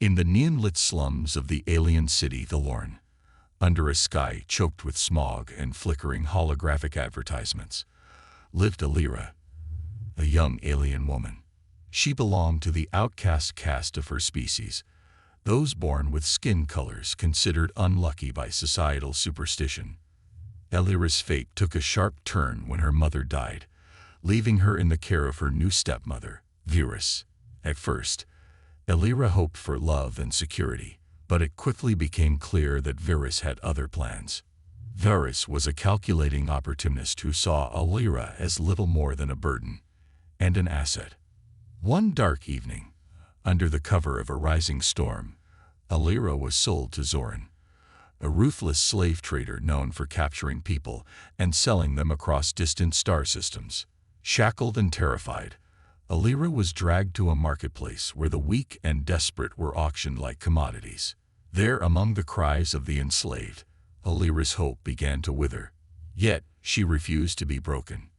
In the neon-lit slums of the alien city Valorn, under a sky choked with smog and flickering holographic advertisements, lived Alira, a young alien woman. She belonged to the outcast caste of her species, those born with skin colors considered unlucky by societal superstition. Alira's fate took a sharp turn when her mother died, leaving her in the care of her new stepmother, Virus. At first, Alira hoped for love and security, but it quickly became clear that Virus had other plans. Virus was a calculating opportunist who saw Alira as little more than a burden and an asset. One dark evening, under the cover of a rising storm, Alira was sold to Zoran, a ruthless slave trader known for capturing people and selling them across distant star systems. Shackled and terrified, Alira was dragged to a marketplace where the weak and desperate were auctioned like commodities. There, among the cries of the enslaved, Alira's hope began to wither. Yet, she refused to be broken.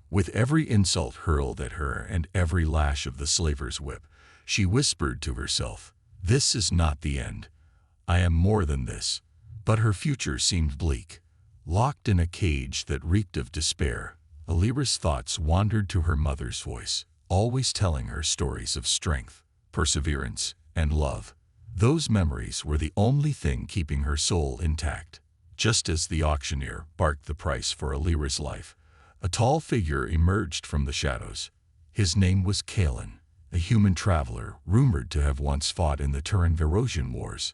With every insult hurled at her and every lash of the slaver's whip, she whispered to herself, "This is not the end. I am more than this." But her future seemed bleak. Locked in a cage that reeked of despair, Alira's thoughts wandered to her mother's voice, always telling her stories of strength, perseverance, and love. Those memories were the only thing keeping her soul intact. Just as the auctioneer barked the price for Alira's life, a tall figure emerged from the shadows. His name was Kalen, a human traveler rumored to have once fought in the Turan-Verosian Wars.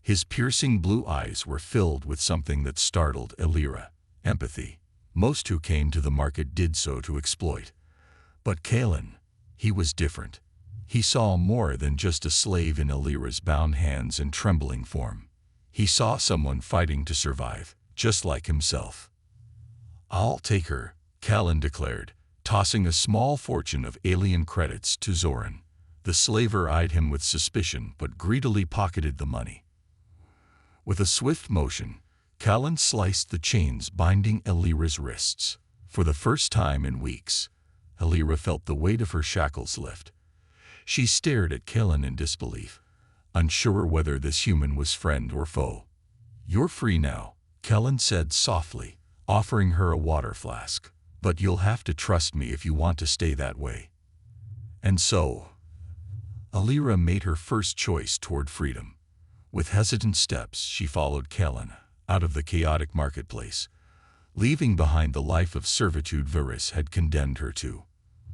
His piercing blue eyes were filled with something that startled Alira: empathy. Most who came to the market did so to exploit. But Kalen, he was different. He saw more than just a slave in Alira's bound hands and trembling form. He saw someone fighting to survive, just like himself. "I'll take her," Kalen declared, tossing a small fortune of alien credits to Zoran. The slaver eyed him with suspicion but greedily pocketed the money. With a swift motion, Kalen sliced the chains binding Alira's wrists. For the first time in weeks, Alira felt the weight of her shackles lift. She stared at Kalen in disbelief, unsure whether this human was friend or foe. "You're free now," Kalen said softly, offering her a water flask. "But you'll have to trust me if you want to stay that way." And so, Alira made her first choice toward freedom. With hesitant steps, she followed Kalen out of the chaotic marketplace, leaving behind the life of servitude Virus had condemned her to.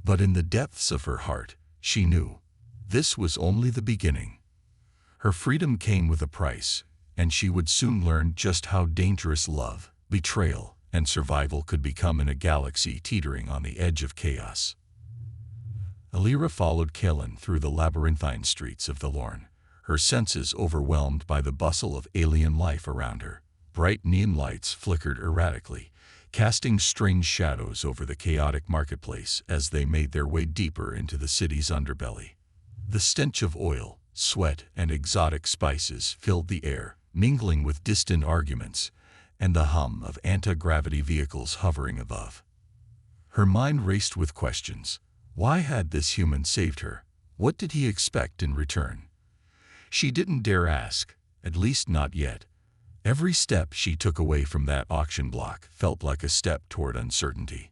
But in the depths of her heart, she knew this was only the beginning. Her freedom came with a price, and she would soon learn just how dangerous love, betrayal, and survival could become in a galaxy teetering on the edge of chaos. Alira followed Kalen through the labyrinthine streets of Valorn, her senses overwhelmed by the bustle of alien life around her. Bright neon lights flickered erratically, casting strange shadows over the chaotic marketplace as they made their way deeper into the city's underbelly. The stench of oil, sweat, and exotic spices filled the air, mingling with distant arguments and the hum of anti-gravity vehicles hovering above. Her mind raced with questions. Why had this human saved her? What did he expect in return? She didn't dare ask, at least not yet. Every step she took away from that auction block felt like a step toward uncertainty.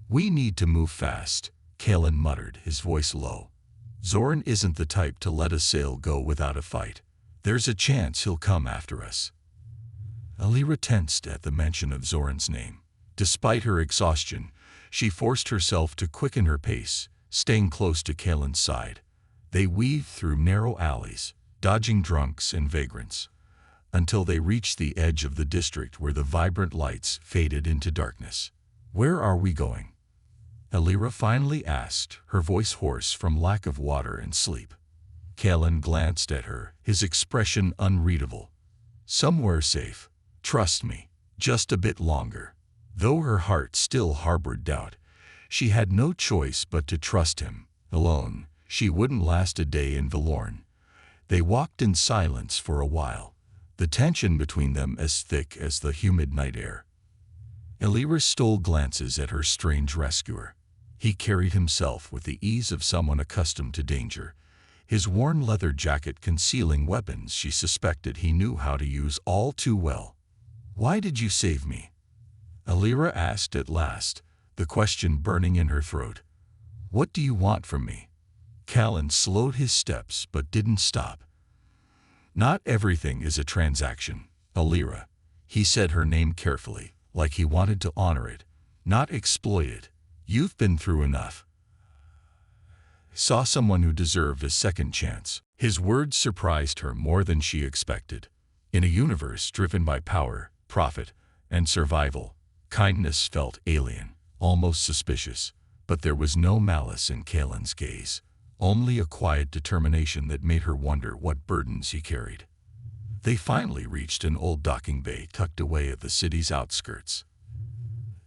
"We need to move fast," Kalen muttered, his voice low. "Zoran isn't the type to let a sale go without a fight. There's a chance he'll come after us." Alira tensed at the mention of Zoran's name. Despite her exhaustion, she forced herself to quicken her pace, staying close to Kalen's side. They weaved through narrow alleys, dodging drunks and vagrants, until they reached the edge of the district where the vibrant lights faded into darkness. "Where are we going?" Alira finally asked, her voice hoarse from lack of water and sleep. Kalen glanced at her, his expression unreadable. "Somewhere safe. Trust me, just a bit longer." Though her heart still harbored doubt, she had no choice but to trust him. Alone, she wouldn't last a day in Valorn. They walked in silence for a while, the tension between them as thick as the humid night air. Alira stole glances at her strange rescuer. He carried himself with the ease of someone accustomed to danger, his worn leather jacket concealing weapons she suspected he knew how to use all too well. "Why did you save me?" Alira asked at last, the question burning in her throat. "What do you want from me?" Callan slowed his steps but didn't stop. "Not everything is a transaction, Alira." He said her name carefully, like he wanted to honor it, not exploit it. "You've been through enough. Saw someone who deserved a second chance." His words surprised her more than she expected. In a universe driven by power, profit, and survival, kindness felt alien, almost suspicious, but there was no malice in Callan's gaze, only a quiet determination that made her wonder what burdens he carried. They finally reached an old docking bay tucked away at the city's outskirts.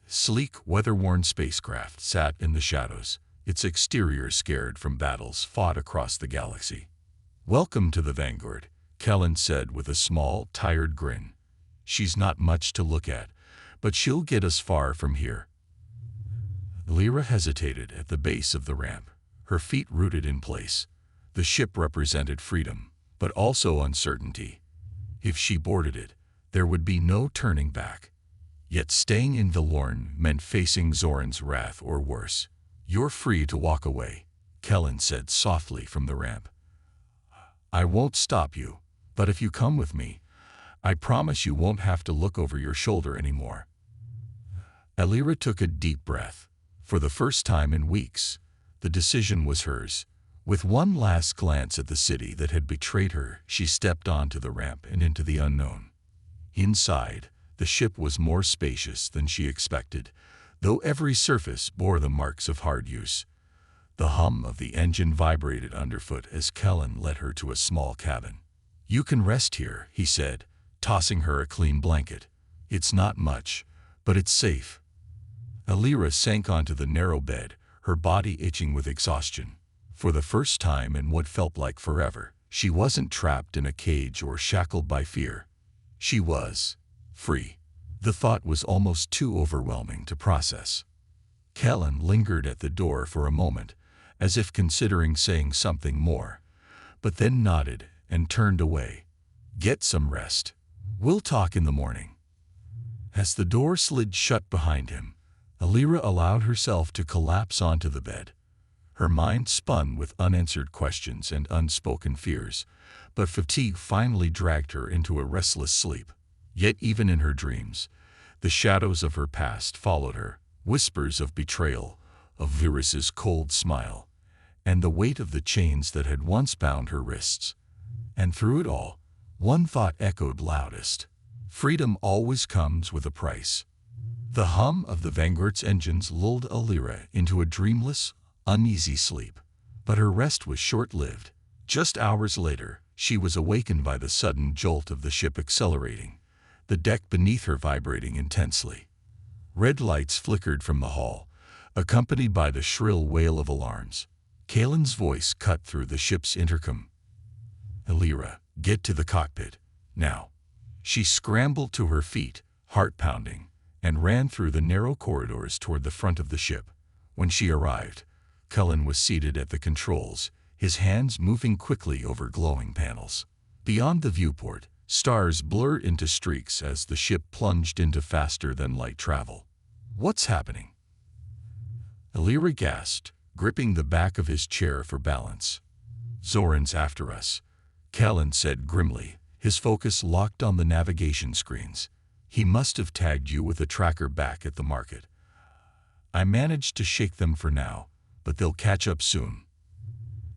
Sleek, weather-worn spacecraft sat in the shadows, its exterior scared from battles fought across the galaxy. "Welcome to the Vanguard," Callan said with a small, tired grin. "She's not much to look at, but she'll get us far from here." Lyra hesitated at the base of the ramp, her feet rooted in place. The ship represented freedom, but also uncertainty. If she boarded it, there would be no turning back. Yet staying in Valorn meant facing Zoran's wrath or worse. "You're free to walk away," Callan said softly from the ramp. "I won't stop you, but if you come with me, I promise you won't have to look over your shoulder anymore." Alira took a deep breath. For the first time in weeks, the decision was hers. With one last glance at the city that had betrayed her, she stepped onto the ramp and into the unknown. Inside, the ship was more spacious than she expected, though every surface bore the marks of hard use. The hum of the engine vibrated underfoot as Callan led her to a small cabin. "You can rest here," he said, tossing her a clean blanket. "It's not much, but it's safe." Alira sank onto the narrow bed, her body itching with exhaustion. For the first time in what felt like forever, she wasn't trapped in a cage or shackled by fear. She was free. The thought was almost too overwhelming to process. Callan lingered at the door for a moment, as if considering saying something more, but then nodded and turned away. "Get some rest. We'll talk in the morning." As the door slid shut behind him, Alira allowed herself to collapse onto the bed. Her mind spun with unanswered questions and unspoken fears, but fatigue finally dragged her into a restless sleep. Yet even in her dreams, the shadows of her past followed her, whispers of betrayal, of Virus's cold smile, and the weight of the chains that had once bound her wrists. And through it all, one thought echoed loudest: freedom always comes with a price. The hum of the Vanguard's engines lulled Alira into a dreamless, uneasy sleep, but her rest was short-lived. Just hours later, she was awakened by the sudden jolt of the ship accelerating, the deck beneath her vibrating intensely. Red lights flickered from the hull, accompanied by the shrill wail of alarms. Callan's voice cut through the ship's intercom. "Alira, get to the cockpit, now." She scrambled to her feet, heart pounding, and ran through the narrow corridors toward the front of the ship. When she arrived, Callan was seated at the controls, his hands moving quickly over glowing panels. Beyond the viewport, stars blurred into streaks as the ship plunged into faster-than-light travel. "What's happening?" Alira gasped, gripping the back of his chair for balance. "Zoran's after us," Callan said grimly, his focus locked on the navigation screens. "He must have tagged you with a tracker back at the market. I managed to shake them for now, but they'll catch up soon."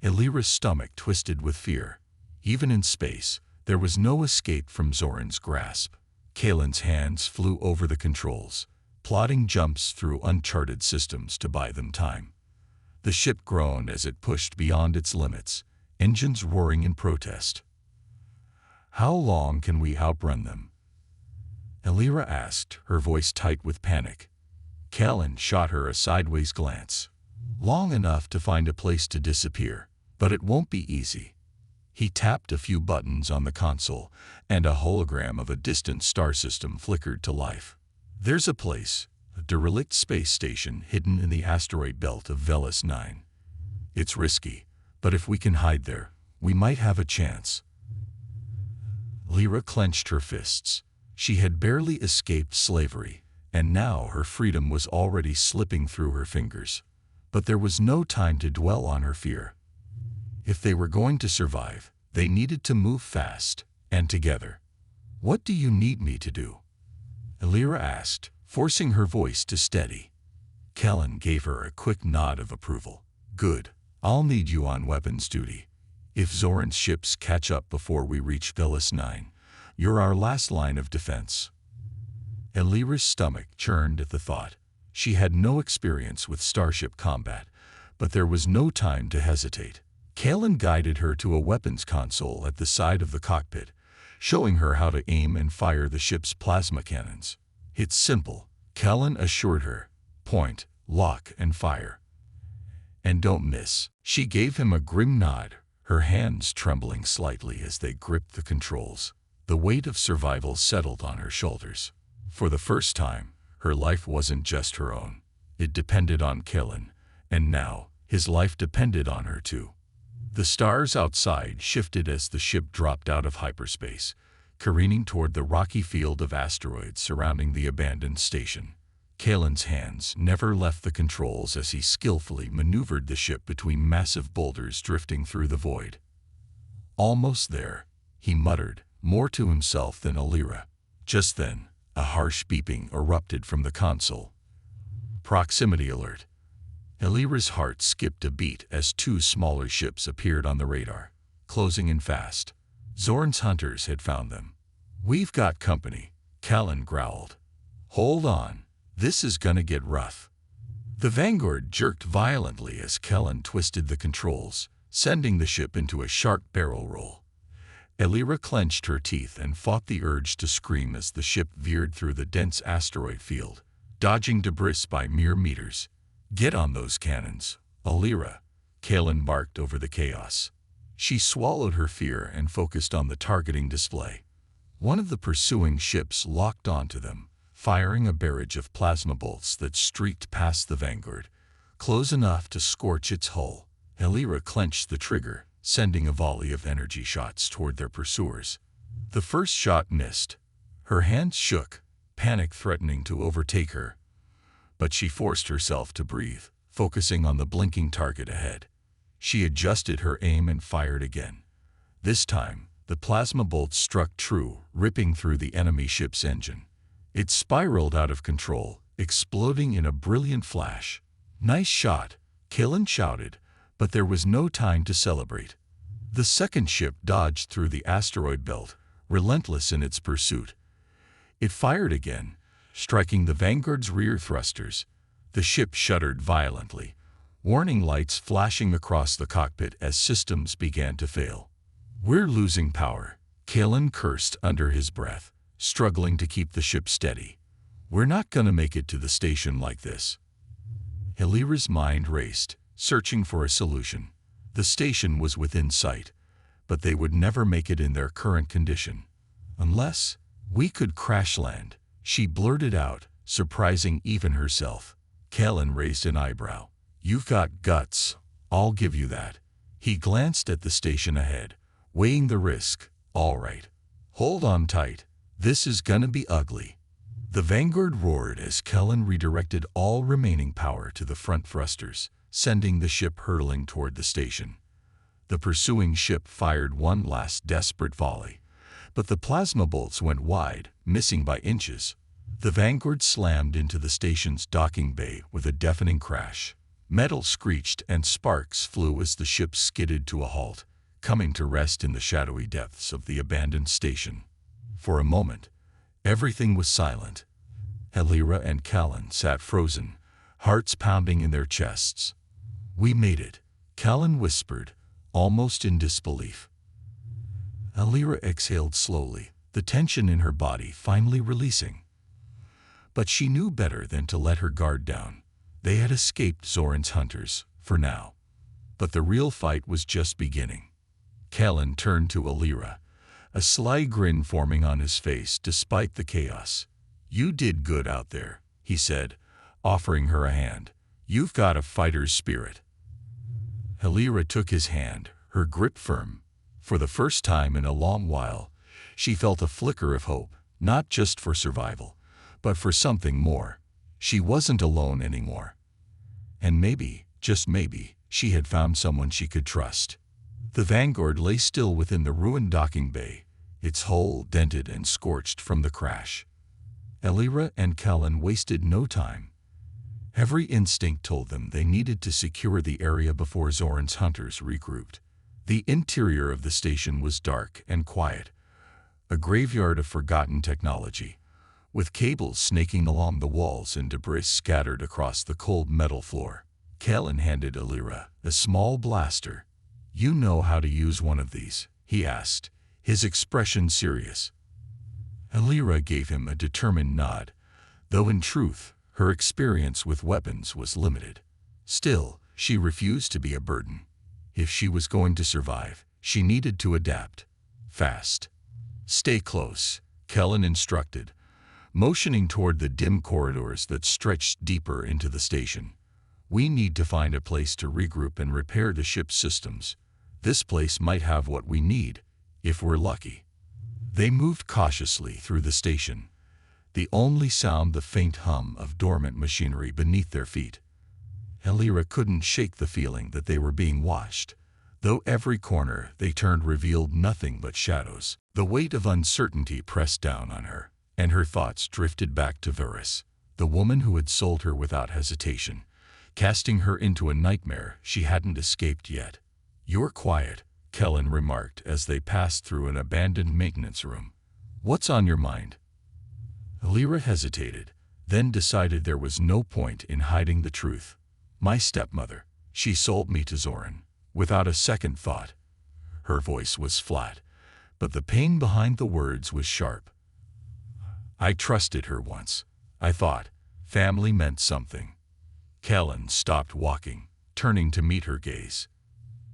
Alira's stomach twisted with fear. Even in space, there was no escape from Zoran's grasp. Callan's hands flew over the controls, plotting jumps through uncharted systems to buy them time. The ship groaned as it pushed beyond its limits, engines roaring in protest. "How long can we outrun them?" Alira asked, her voice tight with panic. Callan shot her a sideways glance. "Long enough to find a place to disappear, but it won't be easy." He tapped a few buttons on the console, and a hologram of a distant star system flickered to life. "There's a place, a derelict space station hidden in the asteroid belt of Velis 9. It's risky, but if we can hide there, We might have a chance. Lyra clenched her fists. She had barely escaped slavery, and now her freedom was already slipping through her fingers. But there was no time to dwell on her fear. If they were going to survive, they needed to move fast, and together. "What do you need me to do?" Lyra asked, forcing her voice to steady. Kellen gave her a quick nod of approval. "Good. I'll need you on weapons duty. If Zoran's ships catch up before we reach Velis 9, you're our last line of defense." Lyra's stomach churned at the thought. She had no experience with starship combat, but there was no time to hesitate. Kellen guided her to a weapons console at the side of the cockpit, showing her how to aim and fire the ship's plasma cannons. "It's simple," Kellen assured her. "Point, lock, and fire. And don't miss." She gave him a grim nod, her hands trembling slightly as they gripped the controls. The weight of survival settled on her shoulders. For the first time, her life wasn't just her own. It depended on Kellen, and now, his life depended on her too. The stars outside shifted as the ship dropped out of hyperspace, careening toward the rocky field of asteroids surrounding the abandoned station. Kellen's hands never left the controls as he skillfully maneuvered the ship between massive boulders drifting through the void. "Almost there," he muttered, more to himself than Lyra. Just then, a harsh beeping erupted from the console. "Proximity alert." Lyra's heart skipped a beat as two smaller ships appeared on the radar, closing in fast. Zoran's hunters had found them. "We've got company," Kellen growled. "Hold on. This is gonna get rough." The Vanguard jerked violently as Kellen twisted the controls, sending the ship into a sharp barrel roll. Lyra clenched her teeth and fought the urge to scream as the ship veered through the dense asteroid field, dodging debris by mere meters. "Get on those cannons, Lyra," Kellen barked over the chaos. She swallowed her fear and focused on the targeting display. One of the pursuing ships locked onto them, firing a barrage of plasma bolts that streaked past the Vanguard, close enough to scorch its hull. Lyra clenched the trigger, sending a volley of energy shots toward their pursuers. The first shot missed. Her hands shook, panic threatening to overtake her. But she forced herself to breathe, focusing on the blinking target ahead. She adjusted her aim and fired again. This time, the plasma bolt struck true, ripping through the enemy ship's engine. It spiraled out of control, exploding in a brilliant flash. "Nice shot," Kellen shouted, but there was no time to celebrate. The second ship dodged through the asteroid belt, relentless in its pursuit. It fired again, striking the Vanguard's rear thrusters. The ship shuddered violently, warning lights flashing across the cockpit as systems began to fail. "We're losing power," Kellen cursed under his breath, struggling to keep the ship steady. "We're not gonna make it to the station like this." Lyra's mind raced, searching for a solution. The station was within sight, but they would never make it in their current condition. "Unless we could crash land," she blurted out, surprising even herself. Kellen raised an eyebrow. "You've got guts, I'll give you that." He glanced at the station ahead, weighing the risk. "All right. Hold on tight. This is gonna be ugly." The Vanguard roared as Kellen redirected all remaining power to the front thrusters, sending the ship hurtling toward the station. The pursuing ship fired one last desperate volley, but the plasma bolts went wide, missing by inches. The Vanguard slammed into the station's docking bay with a deafening crash. Metal screeched and sparks flew as the ship skidded to a halt, coming to rest in the shadowy depths of the abandoned station. For a moment, everything was silent. Lyra and Kellen sat frozen, hearts pounding in their chests. "We made it," Kellen whispered, almost in disbelief. Lyra exhaled slowly, the tension in her body finally releasing. But she knew better than to let her guard down. They had escaped Zoran's hunters, for now. But the real fight was just beginning. Kellen turned to Lyra, a sly grin forming on his face despite the chaos. "You did good out there," he said, offering her a hand. "You've got a fighter's spirit." Lyra took his hand, her grip firm. For the first time in a long while, she felt a flicker of hope, not just for survival, but for something more. She wasn't alone anymore. And maybe, just maybe, she had found someone she could trust. The Vanguard lay still within the ruined docking bay, its hull dented and scorched from the crash. Elira and Kellen wasted no time. Every instinct told them they needed to secure the area before Zoran's hunters regrouped. The interior of the station was dark and quiet, a graveyard of forgotten technology, with cables snaking along the walls and debris scattered across the cold metal floor. Kellen handed Elira a small blaster. "You know how to use one of these?" he asked, his expression serious. Elira gave him a determined nod, though in truth, her experience with weapons was limited. Still, she refused to be a burden. If she was going to survive, she needed to adapt. Fast. "Stay close," Kellen instructed, motioning toward the dim corridors that stretched deeper into the station. "We need to find a place to regroup and repair the ship's systems. This place might have what we need, if we're lucky." They moved cautiously through the station, the only sound the faint hum of dormant machinery beneath their feet. Elira couldn't shake the feeling that they were being watched, though every corner they turned revealed nothing but shadows. The weight of uncertainty pressed down on her, and her thoughts drifted back to Varys, the woman who had sold her without hesitation, casting her into a nightmare she hadn't escaped yet. "You're quiet," Kellen remarked as they passed through an abandoned maintenance room. "What's on your mind?" Elira hesitated, then decided there was no point in hiding the truth. "My stepmother. She sold me to Zoran." Without a second thought. Her voice was flat, but the pain behind the words was sharp. "I trusted her once. I thought family meant something." Kellen stopped walking, turning to meet her gaze.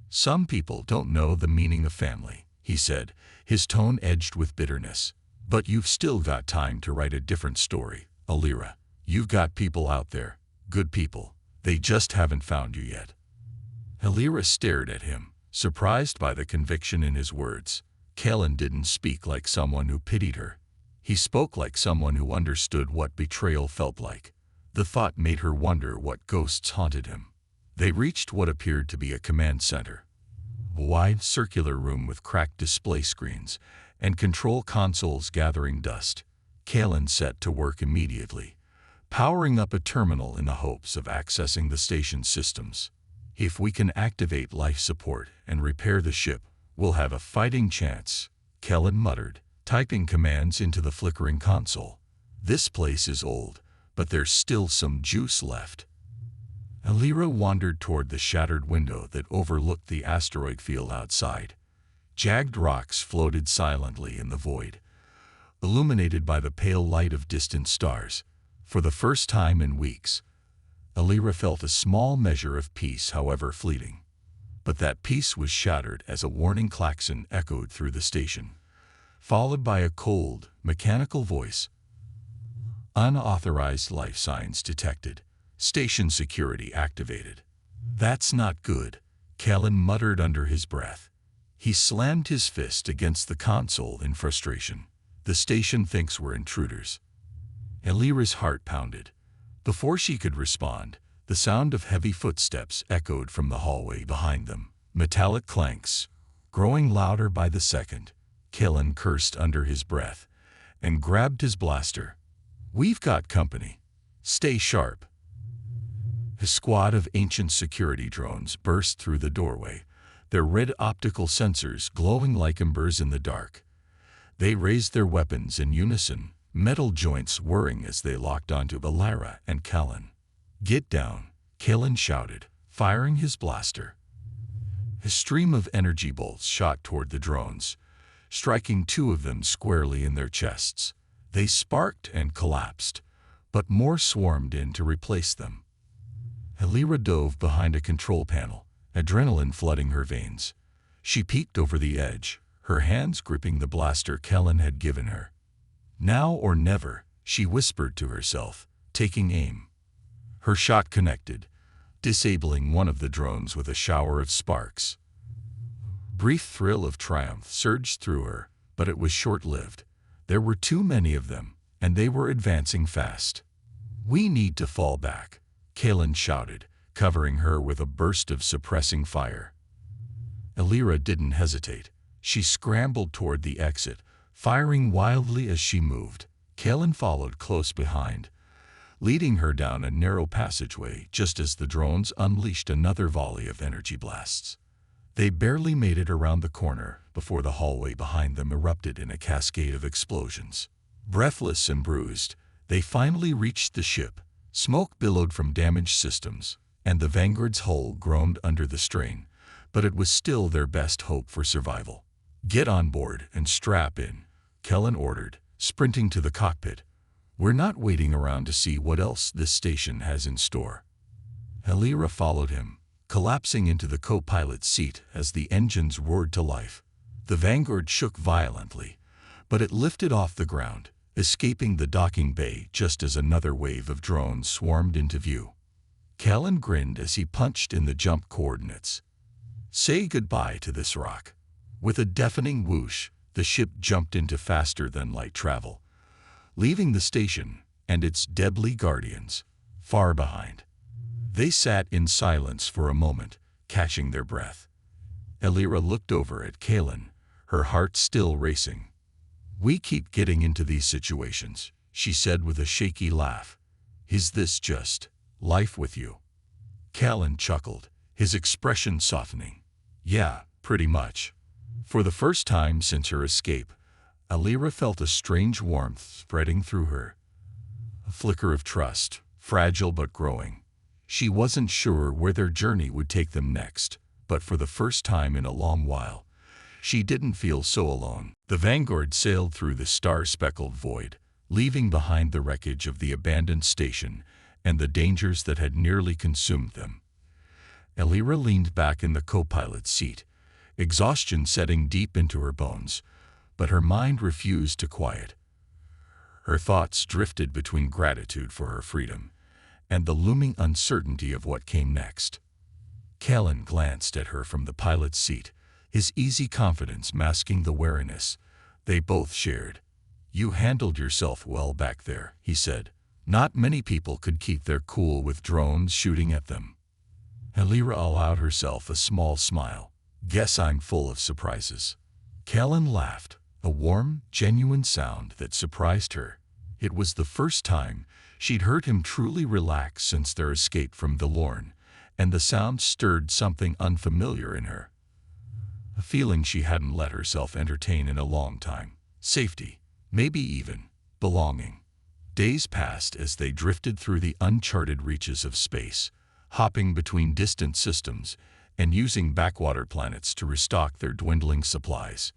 "Some people don't know the meaning of family," he said, his tone edged with bitterness. "But you've still got time to write a different story, Elira. You've got people out there, good people. They just haven't found you yet." Elira stared at him, surprised by the conviction in his words. Kellen didn't speak like someone who pitied her. He spoke like someone who understood what betrayal felt like. The thought made her wonder what ghosts haunted him. They reached what appeared to be a command center. A wide circular room with cracked display screens and control consoles gathering dust. Kellen set to work immediately, powering up a terminal in the hopes of accessing the station's systems. "If we can activate life support and repair the ship, we'll have a fighting chance," Kellen muttered, typing commands into the flickering console. "This place is old, but there's still some juice left." Elira wandered toward the shattered window that overlooked the asteroid field outside. Jagged rocks floated silently in the void, illuminated by the pale light of distant stars. For the first time in weeks, Elira felt a small measure of peace, however fleeting. But that peace was shattered as a warning klaxon echoed through the station, followed by a cold, mechanical voice. "Unauthorized life signs detected. Station security activated." "That's not good," Kellen muttered under his breath. He slammed his fist against the console in frustration. "The station thinks we're intruders." Elira's heart pounded. Before she could respond, the sound of heavy footsteps echoed from the hallway behind them. Metallic clanks, growing louder by the second. Kellen cursed under his breath and grabbed his blaster. "We've got company. Stay sharp." A squad of ancient security drones burst through the doorway, their red optical sensors glowing like embers in the dark. They raised their weapons in unison, metal joints whirring as they locked onto Elira and Kellen. "Get down," Kellen shouted, firing his blaster. A stream of energy bolts shot toward the drones, striking two of them squarely in their chests. They sparked and collapsed, but more swarmed in to replace them. Elira dove behind a control panel, adrenaline flooding her veins. She peeked over the edge, her hands gripping the blaster Kellen had given her. "Now or never," she whispered to herself, taking aim. Her shot connected, disabling one of the drones with a shower of sparks. Brief thrill of triumph surged through her, but it was short-lived. There were too many of them, and they were advancing fast. "We need to fall back," Kalen shouted, covering her with a burst of suppressing fire. Elira didn't hesitate. She scrambled toward the exit, firing wildly as she moved. Kalen followed close behind, leading her down a narrow passageway just as the drones unleashed another volley of energy blasts. They barely made it around the corner before the hallway behind them erupted in a cascade of explosions. Breathless and bruised, they finally reached the ship. Smoke billowed from damaged systems, and the Vanguard's hull groaned under the strain, but it was still their best hope for survival. "Get on board and strap in," Kellen ordered, sprinting to the cockpit. "We're not waiting around to see what else this station has in store." Elira followed him, collapsing into the co-pilot's seat as the engines roared to life. The Vanguard shook violently, but it lifted off the ground, escaping the docking bay just as another wave of drones swarmed into view. Kellen grinned as he punched in the jump coordinates. "Say goodbye to this rock." With a deafening whoosh, the ship jumped into faster-than-light travel, leaving the station and its deadly guardians far behind. They sat in silence for a moment, catching their breath. Elira looked over at Kalen, her heart still racing. "We keep getting into these situations," she said with a shaky laugh. "Is this just life with you?" Kalen chuckled, his expression softening. "Yeah, pretty much." For the first time since her escape, Elira felt a strange warmth spreading through her. A flicker of trust, fragile but growing. She wasn't sure where their journey would take them next, but for the first time in a long while, she didn't feel so alone. The Vanguard sailed through the star-speckled void, leaving behind the wreckage of the abandoned station and the dangers that had nearly consumed them. Elira leaned back in the co-pilot's seat, exhaustion setting deep into her bones, but her mind refused to quiet. Her thoughts drifted between gratitude for her freedom and the looming uncertainty of what came next. Kellen glanced at her from the pilot's seat, his easy confidence masking the wariness they both shared. "You handled yourself well back there," he said. "Not many people could keep their cool with drones shooting at them." Elira allowed herself a small smile. "Guess I'm full of surprises." Kellen laughed, a warm, genuine sound that surprised her. It was the first time she'd heard him truly relax since their escape from the Lorne, and the sound stirred something unfamiliar in her. A feeling she hadn't let herself entertain in a long time. Safety, maybe even belonging. Days passed as they drifted through the uncharted reaches of space, hopping between distant systems and using backwater planets to restock their dwindling supplies.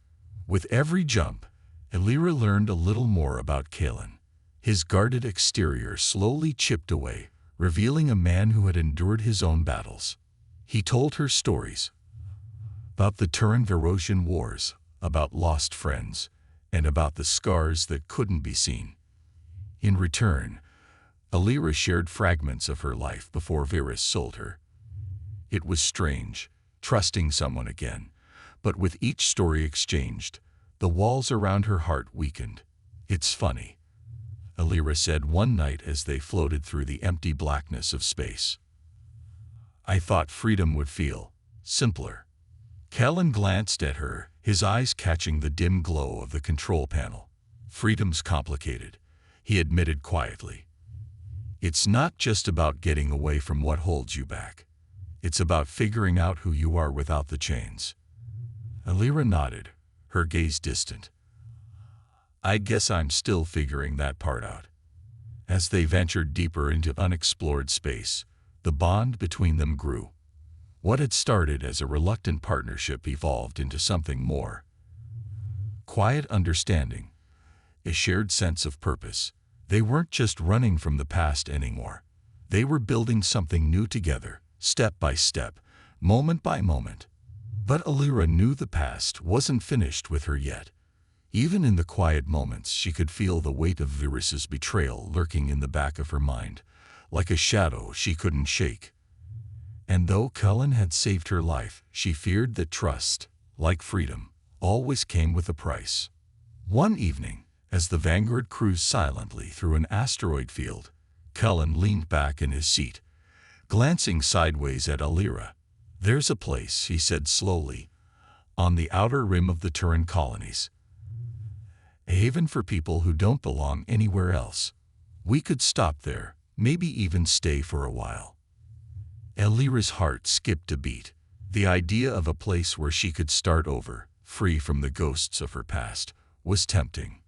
With every jump, Elira learned a little more about Kalen. His guarded exterior slowly chipped away, revealing a man who had endured his own battles. He told her stories about the Turan-Verosian wars, about lost friends, and about the scars that couldn't be seen. In return, Elira shared fragments of her life before Virus sold her. It was strange, trusting someone again, but with each story exchanged, the walls around her heart weakened. "It's funny," Elira said one night as they floated through the empty blackness of space. "I thought freedom would feel simpler." Kellen glanced at her, his eyes catching the dim glow of the control panel. "Freedom's complicated," he admitted quietly. "It's not just about getting away from what holds you back. It's about figuring out who you are without the chains." Elira nodded, her gaze distant. "I guess I'm still figuring that part out." As they ventured deeper into unexplored space, the bond between them grew. What had started as a reluctant partnership evolved into something more. Quiet understanding, a shared sense of purpose. They weren't just running from the past anymore. They were building something new together, step by step, moment by moment. But Elira knew the past wasn't finished with her yet. Even in the quiet moments, she could feel the weight of Virus's betrayal lurking in the back of her mind, like a shadow she couldn't shake. And though Cullen had saved her life, she feared that trust like freedom, always came with a price. One evening, as the Vanguard cruised silently through an asteroid field, Kellen leaned back in his seat, glancing sideways at Alira. "There's a place," he said slowly, "on the outer rim of the Turan colonies. A haven for people who don't belong anywhere else. We could stop there, maybe even stay for a while." Alira's heart skipped a beat. The idea of a place where she could start over, free from the ghosts of her past, was tempting.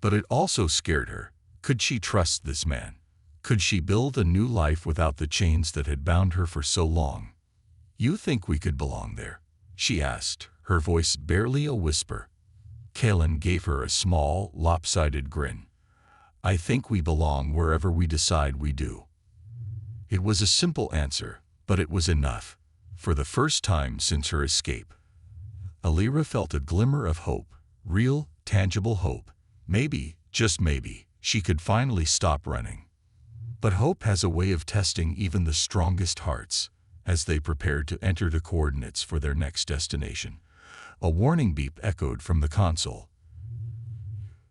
But it also scared her. Could she trust this man? Could she build a new life without the chains that had bound her for so long? "You think we could belong there?" she asked, her voice barely a whisper. Kellen gave her a small, lopsided grin. "I think we belong wherever we decide we do." It was a simple answer, but it was enough. For the first time since her escape, Alira felt a glimmer of hope, real, tangible hope. Maybe, just maybe, she could finally stop running. But hope has a way of testing even the strongest hearts. As they prepared to enter the coordinates for their next destination, a warning beep echoed from the console.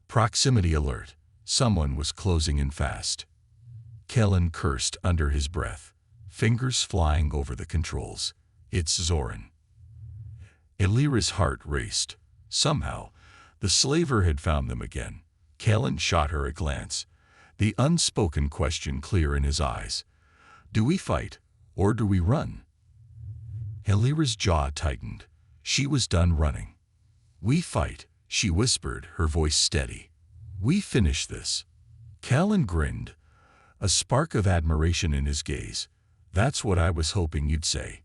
"Proximity alert. Someone was closing in fast." Kellen cursed under his breath, fingers flying over the controls. "It's Zoran." Alira's heart raced. Somehow, the slaver had found them again. Kellen shot her a glance, the unspoken question clear in his eyes. "Do we fight, or do we run?" Alira's jaw tightened. She was done running. "We fight," she whispered, her voice steady. "We finish this." Kellen grinned, a spark of admiration in his gaze. "That's what I was hoping you'd say."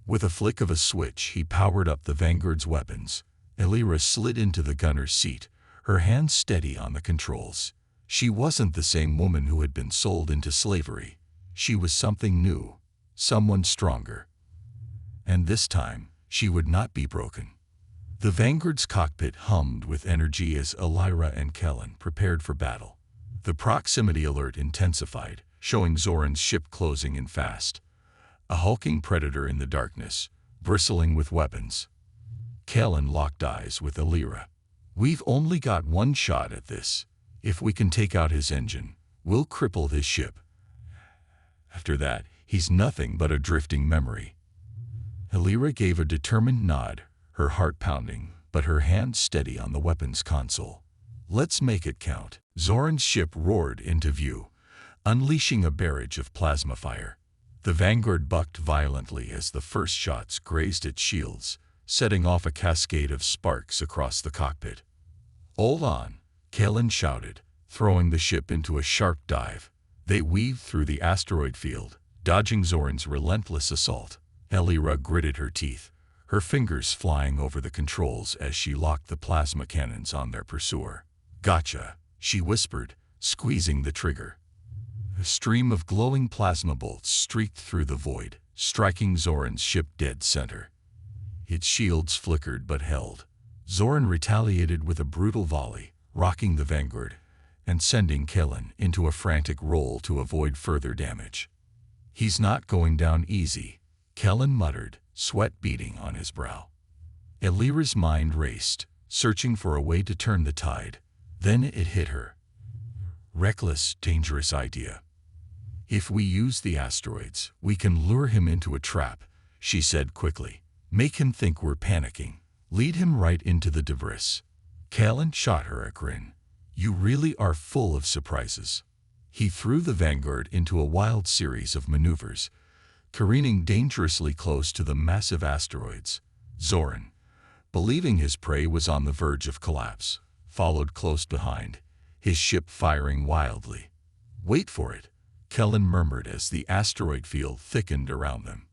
With a flick of a switch, he powered up the Vanguard's weapons. Alira slid into the gunner's seat, her hands steady on the controls. She wasn't the same woman who had been sold into slavery. She was something new, someone stronger. And this time, she would not be broken. The Vanguard's cockpit hummed with energy as Alira and Kellen prepared for battle. The proximity alert intensified, showing Zoran's ship closing in fast. A hulking predator in the darkness, bristling with weapons. Kellen locked eyes with Alira. "We've only got one shot at this. If we can take out his engine, we'll cripple his ship. After that, he's nothing but a drifting memory." Alira gave a determined nod, her heart pounding, but her hand steady on the weapons console. "Let's make it count." Zoran's ship roared into view, unleashing a barrage of plasma fire. The Vanguard bucked violently as the first shots grazed its shields, setting off a cascade of sparks across the cockpit. "Hold on," Kellen shouted, throwing the ship into a sharp dive. They weaved through the asteroid field, dodging Zoran's relentless assault. Alira gritted her teeth, her fingers flying over the controls as she locked the plasma cannons on their pursuer. "Gotcha," she whispered, squeezing the trigger. A stream of glowing plasma bolts streaked through the void, striking Zoran's ship dead center. Its shields flickered but held. Zoran retaliated with a brutal volley, rocking the Vanguard and sending Kellen into a frantic roll to avoid further damage. "He's not going down easy," Kellen muttered, sweat beading on his brow. Alira's mind raced, searching for a way to turn the tide. Then it hit her. Reckless, dangerous idea. "If we use the asteroids, we can lure him into a trap," she said quickly. "Make him think we're panicking. Lead him right into the debris." Kellen shot her a grin. "You really are full of surprises." He threw the Vanguard into a wild series of maneuvers, careening dangerously close to the massive asteroids. Zoran, believing his prey was on the verge of collapse, followed close behind, his ship firing wildly. "Wait for it," Kellen murmured as the asteroid field thickened around them.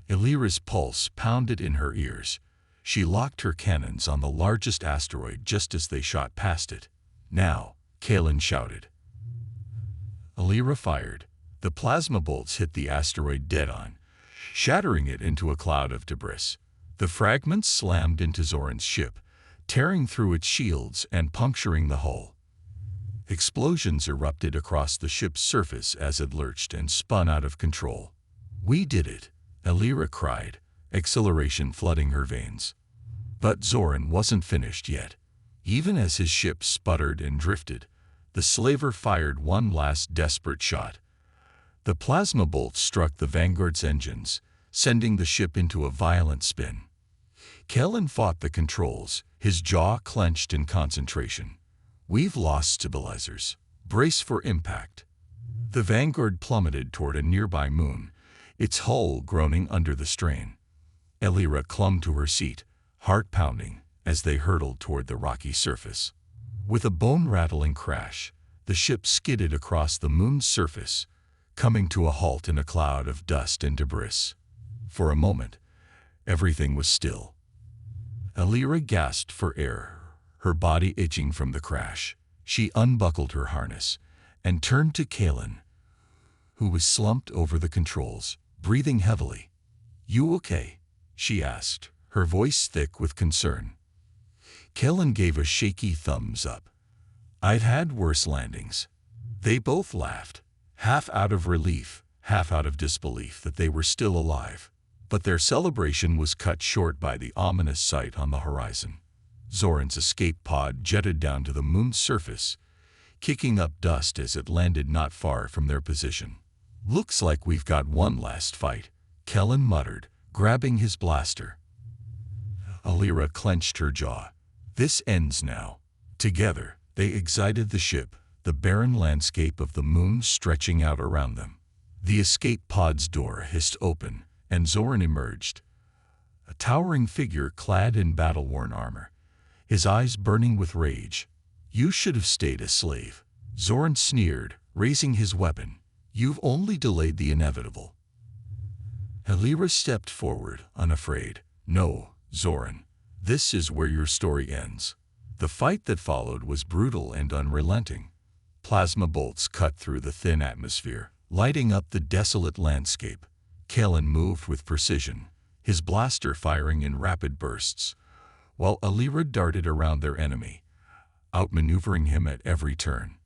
Alira's pulse pounded in her ears. She locked her cannons on the largest asteroid just as they shot past it. "Now," Kellen shouted. Alira fired. The plasma bolts hit the asteroid dead-on, shattering it into a cloud of debris. The fragments slammed into Zoran's ship, tearing through its shields and puncturing the hull. Explosions erupted across the ship's surface as it lurched and spun out of control. "We did it," Alira cried, exhilaration flooding her veins. But Zoran wasn't finished yet. Even as his ship sputtered and drifted, the slaver fired one last desperate shot. The plasma bolt struck the Vanguard's engines, sending the ship into a violent spin. Kellen fought the controls, his jaw clenched in concentration. "We've lost stabilizers. Brace for impact." The Vanguard plummeted toward a nearby moon, its hull groaning under the strain. Elira clung to her seat, heart pounding, as they hurtled toward the rocky surface. With a bone-rattling crash, the ship skidded across the moon's surface, coming to a halt in a cloud of dust and debris. For a moment, everything was still. Elira gasped for air, her body itching from the crash. She unbuckled her harness and turned to Kalen, who was slumped over the controls, breathing heavily. "You okay?" she asked, her voice thick with concern. Kellen gave a shaky thumbs up. "I've had worse landings." They both laughed, half out of relief, half out of disbelief that they were still alive. But their celebration was cut short by the ominous sight on the horizon. Zoran's escape pod jetted down to the moon's surface, kicking up dust as it landed not far from their position. "Looks like we've got one last fight," Kellen muttered, grabbing his blaster. Elira clenched her jaw. "This ends now." Together, they exited the ship, the barren landscape of the moon stretching out around them. The escape pod's door hissed open, and Zoran emerged, a towering figure clad in battle-worn armor, his eyes burning with rage. "You should have stayed a slave," Zoran sneered, raising his weapon. "You've only delayed the inevitable." Elira stepped forward, unafraid. "No, Zoran, this is where your story ends." The fight that followed was brutal and unrelenting. Plasma bolts cut through the thin atmosphere, lighting up the desolate landscape. Kellen moved with precision, his blaster firing in rapid bursts, while Elira darted around their enemy, outmaneuvering him at every turn.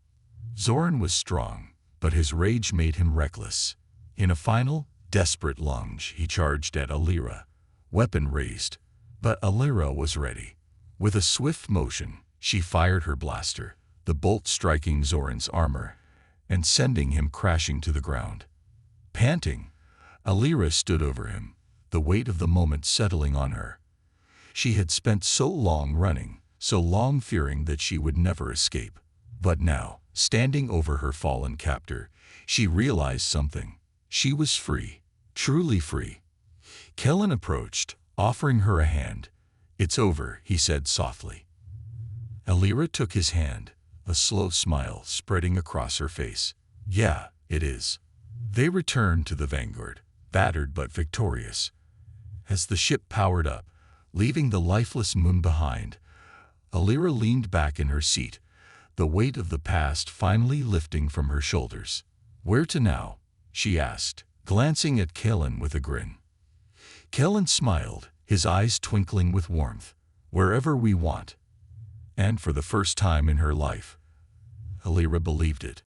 Zoran was strong, but his rage made him reckless. In a final, desperate lunge, he charged at Elira, weapon raised. But Elira was ready. With a swift motion, she fired her blaster, the bolt striking Zoran's armor and sending him crashing to the ground. Panting, Elira stood over him, the weight of the moment settling on her. She had spent so long running, so long fearing that she would never escape. But now, standing over her fallen captor, she realized something. She was free, truly free. Kellen approached, offering her a hand. "It's over," he said softly. Elira took his hand, a slow smile spreading across her face. "Yeah, it is." They returned to the Vanguard, battered but victorious. As the ship powered up, leaving the lifeless moon behind, Elira leaned back in her seat, the weight of the past finally lifting from her shoulders. "Where to now?" she asked, glancing at Kellen with a grin. Kellen smiled, his eyes twinkling with warmth. "Wherever we want." And for the first time in her life, Elira believed it.